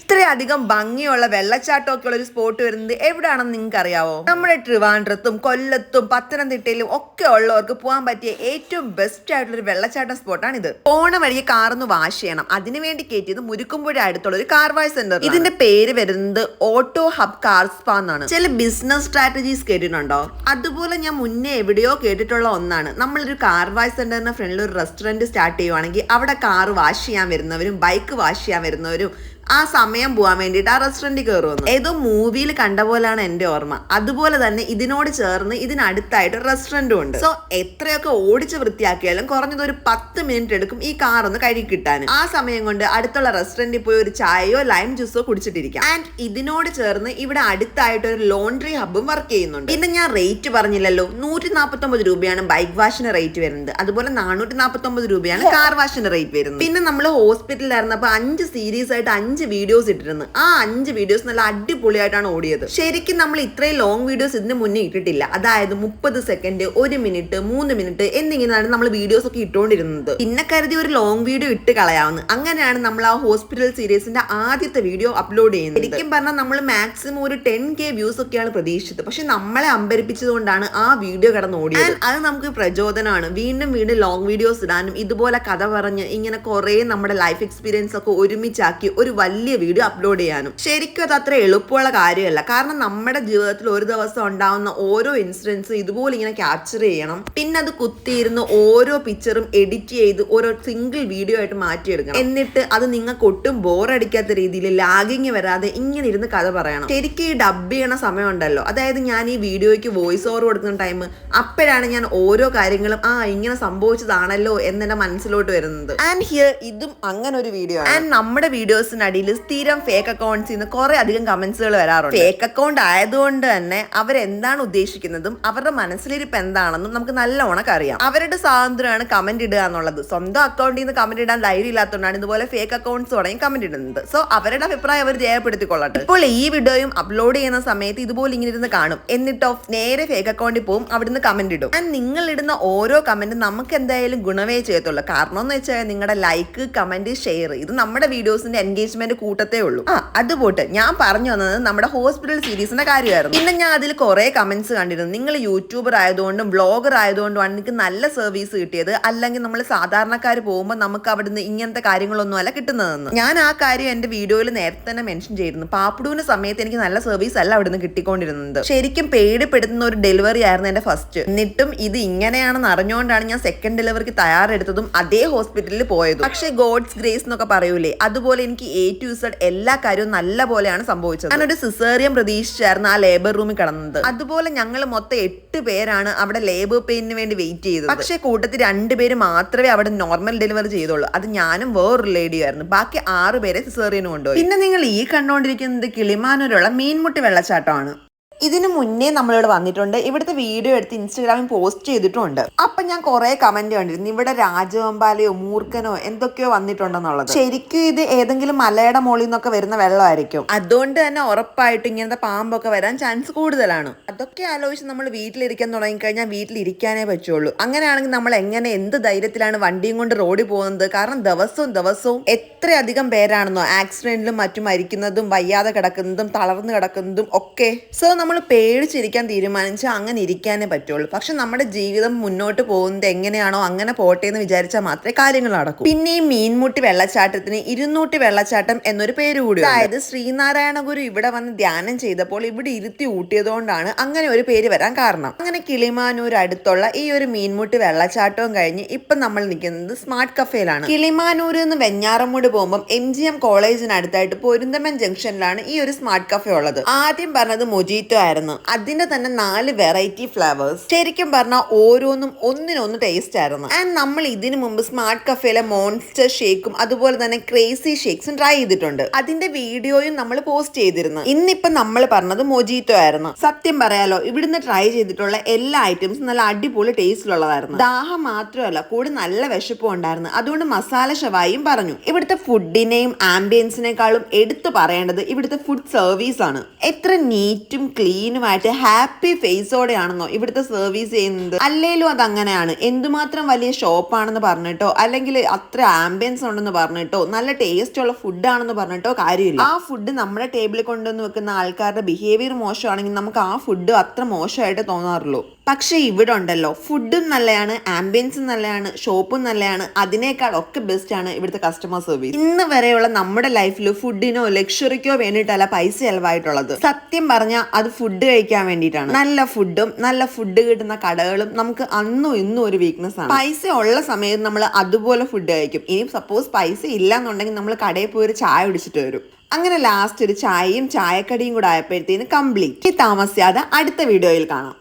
ഇത്രയധികം ഭംഗിയുള്ള വെള്ളച്ചാട്ടമൊക്കെ ഉള്ള ഒരു സ്പോട്ട് വരുന്നത് എവിടെയാണെന്ന് നിങ്ങൾക്ക് അറിയാവോ? നമ്മുടെ ട്രിവാൻഡ്രത്തും കൊല്ലത്തും പത്തനംതിട്ടയിലും ഒക്കെ ഉള്ളവർക്ക് പോകാൻ പറ്റിയ ഏറ്റവും ബെസ്റ്റ് ആയിട്ടുള്ള ഒരു വെള്ളച്ചാട്ടം സ്പോട്ടാണ് ഇത്. പോണ വഴിയെ കാറൊന്ന് വാഷ് ചെയ്യണം. അതിനുവേണ്ടി കയറ്റിയത് മുരുക്കുംപുഴ അടുത്തുള്ള ഒരു കാർ വാഷ് സെന്റർ. ഇതിന്റെ പേര് വരുന്നത് ഓട്ടോ ഹബ് കാർ സ്പാ എന്നാണ്. ചില ബിസിനസ് സ്ട്രാറ്റജീസ് കേട്ടിട്ടുണ്ടോ? അതുപോലെ ഞാൻ മുന്നേ എവിടെയോ കേട്ടിട്ടുള്ള ഒന്നാണ്. നമ്മളൊരു കാർ വാഷ് സെന്ററിന്റെ ഫ്രണ്ടിൽ ഒരു റെസ്റ്റോറന്റ് സ്റ്റാർട്ട് ചെയ്യുവാണെങ്കിൽ അവിടെ കാർ വാഷ് ചെയ്യാൻ വരുന്നവരും ബൈക്ക് വാഷ് ചെയ്യാൻ വരുന്നവരും ആ സമയം പോകാൻ വേണ്ടിയിട്ട് ആ റെസ്റ്റോറൻറ്റിൽ കയറുമെന്ന് ഏതോ മൂവിയിൽ കണ്ട പോലാണ് എൻ്റെ ഓർമ്മ. അതുപോലെ തന്നെ ഇതിനോട് ചേർന്ന് ഇതിനടുത്തായിട്ട് റെസ്റ്റോറൻറ്റും ഉണ്ട്. സോ എത്രയൊക്കെ ഓടിച്ച് വൃത്തിയാക്കിയാലും കുറഞ്ഞത് ഒരു 10 മിനിറ്റ് എടുക്കും ഈ കാർ ഒന്ന് കഴുകി കിട്ടാൻ. ആ സമയം കൊണ്ട് അടുത്തുള്ള റെസ്റ്റോറൻറ്റിൽ പോയി ഒരു ചായയോ ലൈം ജ്യൂസോ കുടിച്ചിട്ടിരിക്കാം. ആൻഡ് ഇതിനോട് ചേർന്ന് ഇവിടെ അടുത്തായിട്ട് ഒരു ലോണ്ടറി ഹബും വർക്ക് ചെയ്യുന്നുണ്ട്. പിന്നെ ഞാൻ റേറ്റ് പറഞ്ഞില്ലല്ലോ, 149 രൂപയാണ് ബൈക്ക് വാഷിന് റേറ്റ് വരുന്നത്. അതുപോലെ 449 രൂപയാണ് കാർ വാഷിന് റേറ്റ് വരുന്നത്. പിന്നെ നമ്മൾ ഹോസ്പിറ്റലിലായിരുന്നപ്പോൾ 5 സീരീസ് ആയിട്ട് 5 വീഡിയോസ് ഇട്ടിരുന്നു. ആ 5 വീഡിയോസ് നല്ല അടിപൊളിയായിട്ടാണ് ഓടിയത്. ശരിക്കും നമ്മൾ ഇത്രയും ലോങ് വീഡിയോസ് ഇതിന് മുന്നേ ഇട്ടിട്ടില്ല. അതായത് 30 സെക്കൻഡ്, 1 മിനിറ്റ്, 3 മിനിറ്റ് എന്നിങ്ങനെയാണ് നമ്മൾ വീഡിയോസ് ഒക്കെ ഇട്ടുകൊണ്ടിരുന്നത്. പിന്നെ കരുതി ഒരു ലോങ് വീഡിയോ ഇട്ട് കളയാവുന്ന. അങ്ങനെയാണ് നമ്മൾ ആ ഹോസ്പിറ്റൽ സീരീസിന്റെ ആദ്യത്തെ വീഡിയോ അപ്ലോഡ് ചെയ്യുന്നത്. ശരിക്കും പറഞ്ഞാൽ നമ്മൾ മാക്സിമം ഒരു 10K വ്യൂസ് ഒക്കെയാണ് പ്രതീക്ഷിച്ചത്. പക്ഷെ നമ്മളെ അമ്പരിപ്പിച്ചതുകൊണ്ടാണ് ആ വീഡിയോ കടന്ന് ഓടിയത്. അത് നമുക്ക് പ്രചോദനമാണ് വീണ്ടും വീണ്ടും ലോങ് വീഡിയോസ് ഇടാനും ഇതുപോലെ കഥ പറഞ്ഞ് ഇങ്ങനെ കുറെ നമ്മുടെ ലൈഫ് എക്സ്പീരിയൻസ് ഒക്കെ ഒരുമിച്ചാക്കി ഒരു വലിയ വീഡിയോ അപ്ലോഡ് ചെയ്യാനും. ശരിക്കും അത് അത്ര എളുപ്പമുള്ള കാര്യമല്ല. കാരണം നമ്മുടെ ജീവിതത്തിൽ ഒരു ദിവസം ഉണ്ടാവുന്ന ഓരോ ഇൻസിഡൻസ് ഇതുപോലെ ഇങ്ങനെ ക്യാപ്ചർ ചെയ്യണം. പിന്നെ അത് കുത്തിയിരുന്ന് ഓരോ പിക്ചറും എഡിറ്റ് ചെയ്ത് ഓരോ സിംഗിൾ വീഡിയോ ആയിട്ട് മാറ്റിയെടുക്കണം. എന്നിട്ട് അത് നിങ്ങൾക്ക് ഒട്ടും ബോറടിക്കാത്ത രീതിയിൽ ലാഗിങ് വരാതെ ഇങ്ങനെ ഇരുന്ന് കഥ പറയണം. ശരിക്കും ഈ ഡബ് ചെയ്യണ സമയം ഉണ്ടല്ലോ, അതായത് ഞാൻ ഈ വീഡിയോയ്ക്ക് വോയിസ് ഓവർ കൊടുക്കുന്ന ടൈം, അപ്പോഴാണ് ഞാൻ ഓരോ കാര്യങ്ങളും ഇങ്ങനെ സംഭവിച്ചതാണല്ലോ എന്നെ മനസ്സിലോട്ട് വരുന്നത്. ആൻഡ് ഹിയർ ഇതും അങ്ങനെ ഒരു വീഡിയോ ആണ്. ആൻഡ് നമ്മുടെ വീഡിയോസിനടിയിൽ സ്ഥിരം ഫേക്ക് അക്കൗണ്ട്സിൽ നിന്ന് കുറെ അധികം കമന്റ്സുകൾ വരാറുണ്ട്. ഫേക്ക് അക്കൗണ്ട് ആയതുകൊണ്ട് തന്നെ അവരെന്താണ് ഉദ്ദേശിക്കുന്നതും അവരുടെ മനസ്സിലിരിപ്പ് എന്താണെന്നും നമുക്ക് നല്ലോണം അറിയാം. അവരുടെ സ്വാതന്ത്ര്യമാണ് കമന്റ് ഇടുക എന്നുള്ളത്. സ്വന്തം അക്കൗണ്ടിൽ നിന്ന് കമന്റ് ഇടാൻ ധൈര്യം ഇല്ലാത്തതുകൊണ്ടാണ് ഇതുപോലെ ഫേക്ക് അക്കൗണ്ട്സ് തുടങ്ങി കമന്റ് ഇടുന്നത്. സോ അവരുടെ അഭിപ്രായം അവർ രേഖപ്പെടുത്തിക്കൊള്ളട്ടെ. ഇപ്പോൾ ഈ വീഡിയോയും അപ്ലോഡ് ചെയ്യുന്ന സമയത്ത് ഇതുപോലെ ഇങ്ങനെ ഇരുന്ന് കാണും. എന്നിട്ടോ നേരെ ഫേക്ക് അക്കൗണ്ടിൽ പോകും, അവിടുന്ന് കമന്റ് ഇടും. ആൻഡ് നിങ്ങൾ ഇടുന്ന ഓരോ കമന്റും നമുക്ക് എന്തായാലും ഗുണമേ ചെയ്യത്തുള്ളൂ. കാരണം എന്ന് വെച്ചാൽ നിങ്ങളുടെ ലൈക്ക്, കമന്റ്, ഷെയർ ഇത് നമ്മുടെ വീഡിയോസിന്റെ എൻഗേജ്മെന്റ് കൂട്ടത്തേ ഉള്ളൂ. അതുപോട്ട് ഞാൻ പറഞ്ഞു വന്നത് നമ്മുടെ ഹോസ്പിറ്റൽ സീരീസിന്റെ കാര്യമായിരുന്നു. പിന്നെ ഞാൻ അതിൽ കുറെ കമന്റ്സ് കണ്ടിരുന്നു. നിങ്ങൾ യൂട്യൂബർ ആയതുകൊണ്ടും വ്ളോഗർ ആയതുകൊണ്ടുമാണ് നിങ്ങൾക്ക് നല്ല സർവീസ് കിട്ടിയത്, അല്ലെങ്കിൽ നമ്മൾ സാധാരണക്കാർ പോകുമ്പോൾ നമുക്ക് അവിടുന്ന് ഇങ്ങനത്തെ കാര്യങ്ങളൊന്നും അല്ല കിട്ടുന്നതെന്ന്. ഞാൻ ആ കാര്യം എന്റെ വീഡിയോയിൽ നേരത്തെ തന്നെ മെൻഷൻ ചെയ്തിരുന്നു. പാപ്പുടൂവിന്റെ സമയത്ത് എനിക്ക് നല്ല സർവീസ് അല്ല അവിടുന്ന് കിട്ടിക്കൊണ്ടിരുന്നത്. ശരിക്കും പേടിപ്പെടുത്തുന്ന ഒരു ഡെലിവറി ആയിരുന്നു എന്റെ ഫസ്റ്റ്. എന്നിട്ടും ഇത് ഇങ്ങനെയാണെന്ന് അറിഞ്ഞുകൊണ്ടാണ് ഞാൻ സെക്കൻഡ് ഡെലിവറിക്ക് തയ്യാറെടുത്തതും അതേ ഹോസ്പിറ്റലിൽ പോയതും. പക്ഷേ ഗോഡ്സ് ഗ്രേസ് എന്നൊക്കെ പറയൂലേ, അതുപോലെ എനിക്ക് A to Z എല്ലാ കാര്യവും നല്ല പോലെയാണ് സംഭവിച്ചത്. ഞാനൊരു സിസേറിയൻ പ്രതീക്ഷിച്ചായിരുന്നു ആ ലേബർ റൂമിൽ കിടന്നത്. അതുപോലെ ഞങ്ങൾ മൊത്തം 8 പേരാണ് അവിടെ ലേബർ പെയിന് വേണ്ടി വെയിറ്റ് ചെയ്തത്. പക്ഷേ കൂട്ടത്തിൽ 2 പേര് മാത്രമേ അവിടെ നോർമൽ ഡെലിവറി ചെയ്തുള്ളൂ. അത് ഞാനും വേറൊരു ലേഡിയായിരുന്നു. ബാക്കി 6 പേരെ സിസേറിയനും കൊണ്ടുപോയി. പിന്നെ നിങ്ങൾ ഈ കണ്ടുകൊണ്ടിരിക്കുന്നത് കിളിമാനൂരുള്ള മീൻമുട്ടി വെള്ളച്ചാട്ടമാണ്. ഇതിനു മുന്നേ നമ്മളിവിടെ വന്നിട്ടുണ്ട്. ഇവിടുത്തെ വീഡിയോ എടുത്ത് ഇൻസ്റ്റാഗ്രാമിൽ പോസ്റ്റ് ചെയ്തിട്ടുണ്ട്. അപ്പൊ ഞാൻ കുറെ കമന്റ് കണ്ടിരുന്നു, ഇവിടെ രാജവെമ്പാലയോ മൂർഖനോ എന്തൊക്കെയോ വന്നിട്ടുണ്ടെന്നുള്ളത്. ശരിക്കും ഇത് ഏതെങ്കിലും മലയുടെ മുകളിൽ നിന്നൊക്കെ വരുന്ന വെള്ളമായിരിക്കും. അതുകൊണ്ട് തന്നെ ഉറപ്പായിട്ട് ഇങ്ങനത്തെ പാമ്പൊക്കെ വരാൻ ചാൻസ് കൂടുതലാണ്. അതൊക്കെ ആലോചിച്ച് നമ്മൾ വീട്ടിലിരിക്കാൻ തുടങ്ങിക്കഴിഞ്ഞാൽ വീട്ടിലിരിക്കാനേ പറ്റുള്ളൂ. അങ്ങനെയാണെങ്കിൽ നമ്മൾ എങ്ങനെ എന്ത് ധൈര്യത്തിലാണ് വണ്ടിയും കൊണ്ട് റോഡിൽ പോകുന്നത്? കാരണം ദിവസവും എത്രയധികം പേരാണെന്നോ ആക്സിഡന്റിലും മറ്റും മരിക്കുന്നതും വയ്യാതെ കിടക്കുന്നതും തളർന്നു കിടക്കുന്നതും ഒക്കെ. സോ നമ്മൾ പേടിച്ചിരിക്കാൻ തീരുമാനിച്ചാൽ അങ്ങനെ ഇരിക്കാനേ പറ്റുള്ളൂ. പക്ഷെ നമ്മുടെ ജീവിതം മുന്നോട്ട് പോകുന്നത് എങ്ങനെയാണോ അങ്ങനെ പോട്ടെ എന്ന് വിചാരിച്ചാൽ മാത്രമേ കാര്യങ്ങൾ നടക്കൂ. പിന്നെ ഈ മീൻമുട്ടി വെള്ളച്ചാട്ടത്തിന് 200 വെള്ളച്ചാട്ടം എന്നൊരു പേര് കൂടി. അതായത് ശ്രീനാരായണ ഗുരു ഇവിടെ വന്ന് ധ്യാനം ചെയ്തപ്പോൾ ഇവിടെ ഇരുത്തി ഊട്ടിയതുകൊണ്ടാണ് അങ്ങനെ ഒരു പേര് വരാൻ കാരണം. അങ്ങനെ കിളിമാനൂർ അടുത്തുള്ള ഈ ഒരു മീൻമുട്ടി വെള്ളച്ചാട്ടവും കഴിഞ്ഞ് ഇപ്പൊ നമ്മൾ നിൽക്കുന്നത് സ്മാർട്ട് കഫേയിലാണ്. കിളിമാനൂരിൽ നിന്ന് വെഞ്ഞാറമൂട് പോകുമ്പോൾ MGM കോളേജിനടുത്തായിട്ട് പൊരുന്തമൻ ജംഗ്ഷനിലാണ് ഈ ഒരു സ്മാർട്ട് കഫേ ഉള്ളത്. ആദ്യം പറഞ്ഞത് മൊജീറ്റോ ആയിരുന്നു. അതിന്റെ തന്നെ 4 വെറൈറ്റി ഫ്ലേവേഴ്സ്. ശരിക്കും പറഞ്ഞാൽ ഓരോന്നും ഒന്നിനൊന്ന് ടേസ്റ്റ് ആയിരുന്നു. ആൻഡ് നമ്മൾ ഇതിനു മുമ്പ് സ്മാർട്ട് കഫേയിലെ മോൺസ്റ്റർ ഷേക്കും അതുപോലെ തന്നെ ക്രേസി ഷേക്സും ട്രൈ ചെയ്തിട്ടുണ്ട്. അതിന്റെ വീഡിയോയും നമ്മൾ പോസ്റ്റ് ചെയ്തിരുന്നു. ഇന്നിപ്പം നമ്മൾ പറഞ്ഞത് മൊജീറ്റോ ആയിരുന്നു. സത്യം പറയാലോ, ഇവിടുന്ന് ട്രൈ ചെയ്തിട്ടുള്ള എല്ലാ ഐറ്റംസും നല്ല അടിപൊളി ടേസ്റ്റിലുള്ളതായിരുന്നു. ദാഹം മാത്രമല്ല, കൂടി നല്ല വിശപ്പും ഉണ്ടായിരുന്നു. അതുകൊണ്ട് മസാല ഷവായും പറഞ്ഞു. ഇവിടുത്തെ ഫുഡിനെയും ആംബിയൻസിനേക്കാളും എടുത്തു പറയേണ്ടത് ഇവിടുത്തെ ഫുഡ് സർവീസ് ആണ്. എത്ര നീറ്റും ക്ലീനുമായിട്ട് ഹാപ്പി ഫേസോടെയാണെന്നോ ഇവിടുത്തെ സർവീസ് ചെയ്യുന്നത്? അല്ലേലും അത് അങ്ങനെയാണ്. എന്തുമാത്രം വലിയ ഷോപ്പാണെന്ന് പറഞ്ഞിട്ടോ അല്ലെങ്കിൽ അത്ര ആംബിയൻസ് ഉണ്ടെന്ന് പറഞ്ഞിട്ടോ നല്ല ടേസ്റ്റ് ഉള്ള ഫുഡ് ആണെന്ന് പറഞ്ഞിട്ടോ കാര്യമില്ല. ആ ഫുഡ് നമ്മുടെ ടേബിളിൽ കൊണ്ടുവന്ന് വെക്കുന്ന ആൾക്കാരുടെ ബിഹേവിയർ മോശമാണെങ്കിൽ നമുക്ക് ആ ഫുഡ് അത്ര മോശമായിട്ട് തോന്നാറുള്ളൂ. പക്ഷെ ഇവിടെ ഉണ്ടല്ലോ, ഫുഡും നല്ലതാണ്, ആംബിയൻസും നല്ലതാണ്, ഷോപ്പും നല്ലതാണ്, അതിനേക്കാൾ ഒക്കെ ബെസ്റ്റ് ആണ് ഇവിടുത്തെ കസ്റ്റമർ സർവീസ്. ഇന്ന് വരെയുള്ള നമ്മുടെ ലൈഫിൽ ഫുഡിനോ ലക്ഷറിക്കോ വേണ്ടിയിട്ടല്ല പൈസ ചെലവായിട്ടുള്ളത്. സത്യം പറഞ്ഞാൽ അത് ഫുഡ് കഴിക്കാൻ വേണ്ടിയിട്ടാണ്. നല്ല ഫുഡും നല്ല ഫുഡ് കിട്ടുന്ന കടകളും നമുക്ക് അന്നും ഇന്നും ഒരു വീക്ക്നെസ് ആണ്. പൈസ ഉള്ള സമയത്ത് നമ്മൾ അതുപോലെ ഫുഡ് കഴിക്കും. ഇനി സപ്പോസ് പൈസ ഇല്ല എന്നുണ്ടെങ്കിൽ നമ്മൾ കടയിൽ പോയി ഒരു ചായ കുടിച്ചിട്ട് വരും. അങ്ങനെ ലാസ്റ്റ് ഒരു ചായയും ചായക്കടിയും കൂടെ ആയപ്പോഴത്തേന് കംപ്ലീറ്റ്. താമസിയാതെ അടുത്ത വീഡിയോയിൽ കാണാം.